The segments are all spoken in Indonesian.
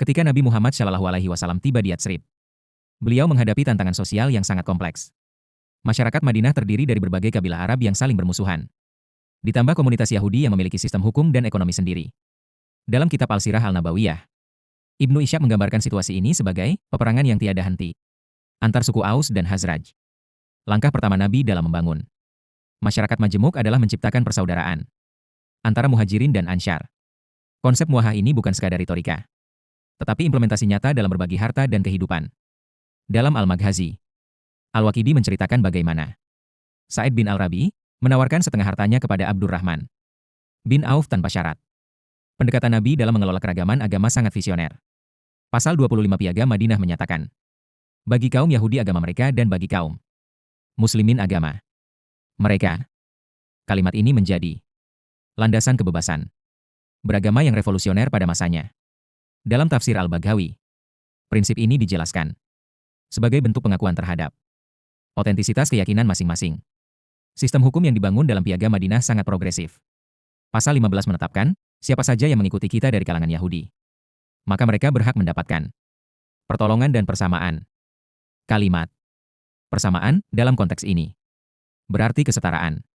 Ketika Nabi Muhammad SAW tiba di Yatsrib, beliau menghadapi tantangan sosial yang sangat kompleks. Masyarakat Madinah terdiri dari berbagai kabilah Arab yang saling bermusuhan. Ditambah komunitas Yahudi yang memiliki sistem hukum dan ekonomi sendiri. Dalam kitab Al-Sirah Al-Nabawiyah, Ibnu Ishaq menggambarkan situasi ini sebagai peperangan yang tiada henti antar suku Aus dan Hazraj. Langkah pertama Nabi dalam membangun masyarakat majemuk adalah menciptakan persaudaraan antara Muhajirin dan Ansyar. Konsep muahah ini bukan sekadar retorika, tetapi implementasi nyata dalam berbagi harta dan kehidupan. Dalam Al-Maghazi, Al-Waqidi menceritakan bagaimana Sa'id bin Al-Rabi menawarkan setengah hartanya kepada Abdurrahman bin Auf tanpa syarat. Pendekatan Nabi dalam mengelola keragaman agama sangat visioner. Pasal 25 Piagam Madinah menyatakan, bagi kaum Yahudi agama mereka dan bagi kaum Muslimin agama mereka. Kalimat ini menjadi landasan kebebasan beragama yang revolusioner pada masanya. Dalam tafsir Al-Baghawi, prinsip ini dijelaskan sebagai bentuk pengakuan terhadap otentisitas keyakinan masing-masing. Sistem hukum yang dibangun dalam Piagam Madinah sangat progresif. Pasal 15 menetapkan, siapa saja yang mengikuti kita dari kalangan Yahudi, maka mereka berhak mendapatkan pertolongan dan persamaan. Kalimat persamaan dalam konteks ini berarti kesetaraan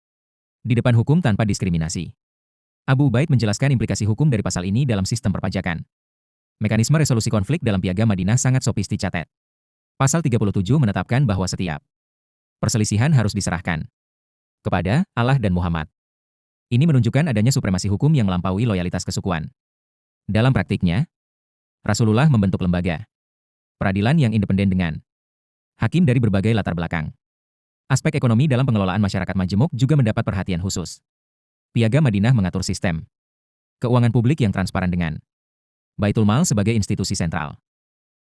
di depan hukum tanpa diskriminasi. Abu Ubaid menjelaskan implikasi hukum dari pasal ini dalam sistem perpajakan. Mekanisme resolusi konflik dalam Piagam Madinah sangat sofistikated. Pasal 37 menetapkan bahwa setiap perselisihan harus diserahkan kepada Allah dan Muhammad. Ini menunjukkan adanya supremasi hukum yang melampaui loyalitas kesukuan. Dalam praktiknya, Rasulullah membentuk lembaga peradilan yang independen dengan hakim dari berbagai latar belakang. Aspek ekonomi dalam pengelolaan masyarakat majemuk juga mendapat perhatian khusus. Piagam Madinah mengatur sistem keuangan publik yang transparan dengan Baitul Mal sebagai institusi sentral.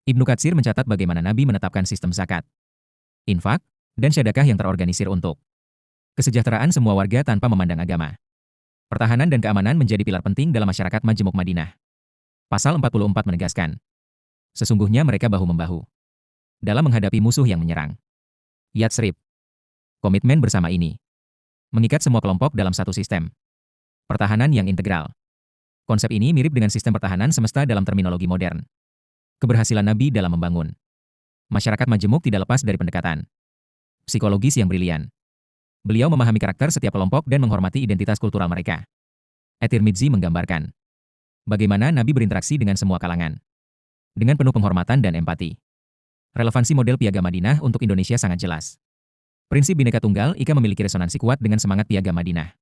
Ibnu Katsir mencatat bagaimana Nabi menetapkan sistem zakat, infak, dan sedekah yang terorganisir untuk kesejahteraan semua warga tanpa memandang agama. Pertahanan dan keamanan menjadi pilar penting dalam masyarakat majemuk Madinah. Pasal 44 menegaskan, sesungguhnya mereka bahu-membahu dalam menghadapi musuh yang menyerang. Yatsrib. Komitmen bersama ini mengikat semua kelompok dalam satu sistem pertahanan yang integral. Konsep ini mirip dengan sistem pertahanan semesta dalam terminologi modern. Keberhasilan Nabi dalam membangun masyarakat majemuk tidak lepas dari pendekatan psikologis yang brilian. Beliau memahami karakter setiap kelompok dan menghormati identitas kultural mereka. At-Tirmidzi menggambarkan bagaimana Nabi berinteraksi dengan semua kalangan dengan penuh penghormatan dan empati. Relevansi model Piagam Madinah untuk Indonesia sangat jelas. Prinsip Bhinneka Tunggal Ika memiliki resonansi kuat dengan semangat Piagam Madinah.